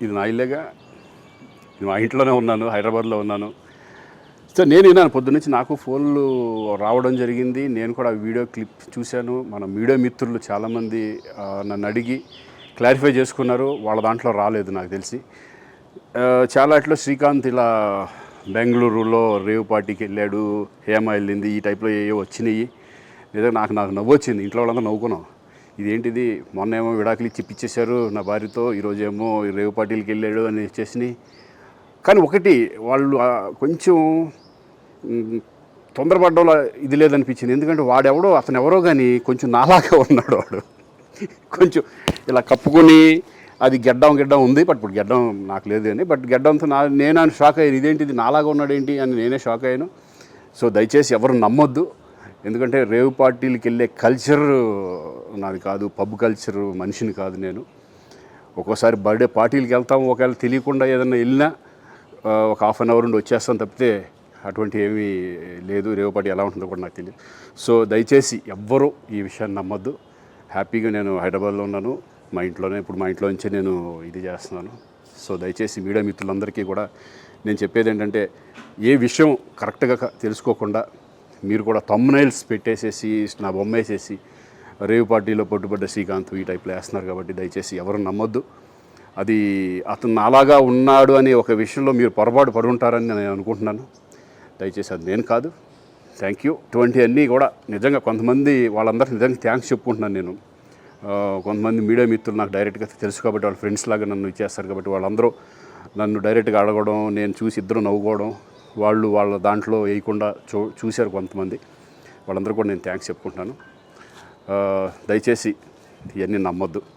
ఇది నా ఇల్లేగా, మా ఇంట్లోనే ఉన్నాను, హైదరాబాద్లో ఉన్నాను. సో నేను విన్నాను పొద్దున్నుంచి, నాకు ఫోన్లు రావడం జరిగింది. నేను కూడా వీడియో క్లిప్ చూశాను. మన మీడియా మిత్రులు చాలామంది నన్ను అడిగి క్లారిఫై చేసుకున్నారు. వాళ్ళ దాంట్లో రాలేదు నాకు తెలిసి. చాలా ఇట్లా శ్రీకాంత్ ఇలా బెంగళూరులో రేవ్ పార్టీకి వెళ్ళాడు, హేమ వెళ్ళింది, ఈ టైప్లో ఏవో వచ్చినాయి. నిజంగా నాకు నవ్వు వచ్చింది. ఇంట్లో వాళ్ళందరూ నవ్వుకున్నాం. ఇదేంటిది, మొన్న ఏమో విడాకులు ఇచ్చి పిచ్చేశారు నా భార్యతో, ఈరోజేమో రేవ్ పార్టీలకి వెళ్ళాడు అని వచ్చేసినాయి. కానీ ఒకటి వాళ్ళు కొంచెం తొందరపడ్డంలో ఇది లేదనిపించింది. ఎందుకంటే వాడెవడో, అతను ఎవరో కానీ కొంచెం నాలాగా ఉన్నాడు. వాడు కొంచెం ఇలా కప్పుకొని, అది గెడ్డం ఉంది, బట్ ఇప్పుడు గెడ్డం నాకు లేదు కానీ, బట్ గెడ్డంతో నేను షాక్ అయ్యాను. ఇదేంటిది నాలాగా ఉన్నాడు ఏంటి అని నేనే షాక్ అయ్యాను. సో దయచేసి ఎవరు నమ్మొద్దు. ఎందుకంటే రేవ్ పార్టీలకి వెళ్ళే కల్చర్ నాది కాదు, పబ్ కల్చర్ మనిషిని కాదు నేను. ఒక్కోసారి బర్త్డే పార్టీలకి వెళ్తాము, ఒకవేళ తెలియకుండా ఏదైనా వెళ్ళినా ఒక హాఫ్ అన్ అవర్ నుండి వచ్చేస్తాను తప్పితే అటువంటి ఏమీ లేదు. రేవ్ పార్టీ ఎలా ఉంటుందో కూడా నాకు తెలియదు. సో దయచేసి ఎవ్వరూ ఈ విషయాన్ని నమ్మొద్దు. హ్యాపీగా నేను హైదరాబాద్లో ఉన్నాను, మా ఇంట్లోనే. ఇప్పుడు మా ఇంట్లో నుంచే నేను ఇది చేస్తున్నాను. సో దయచేసి మీడియా మిత్రులందరికీ కూడా నేను చెప్పేది ఏంటంటే, ఏ విషయం కరెక్ట్గా తెలుసుకోకుండా మీరు కూడా థంబ్నైల్స్ పెట్టేసేసి నా బొమ్మ వేసేసి రేవ్ పార్టీలో పట్టుబడ్డ శ్రీకాంత్ ఈ టైప్లో వేస్తున్నారు. కాబట్టి దయచేసి ఎవరు నమ్మొద్దు. అది అతను అలాగా ఉన్నాడు అనే ఒక విషయంలో మీరు పొరపాటు పడుంటారని నేను అనుకుంటున్నాను. దయచేసి అది నేను కాదు. Thank you. ఇటువంటి అన్నీ కూడా నిజంగా కొంతమంది వాళ్ళందరికీ నిజంగా థ్యాంక్స్ చెప్పుకుంటున్నాను నేను. కొంతమంది మీడియా మిత్రులు నాకు డైరెక్ట్గా తెలుసు కాబట్టి, వాళ్ళ ఫ్రెండ్స్ లాగా నన్ను ఇచ్చేస్తారు కాబట్టి, వాళ్ళందరూ నన్ను డైరెక్ట్గా అడగడం, నేను చూసి ఇద్దరు నవ్వుకోవడం, వాళ్ళు వాళ్ళ దాంట్లో వేయకుండా చూశారు కొంతమంది. వాళ్ళందరూ కూడా నేను థ్యాంక్స్ చెప్పుకుంటున్నాను. దయచేసి ఇవన్నీ నమ్మొద్దు.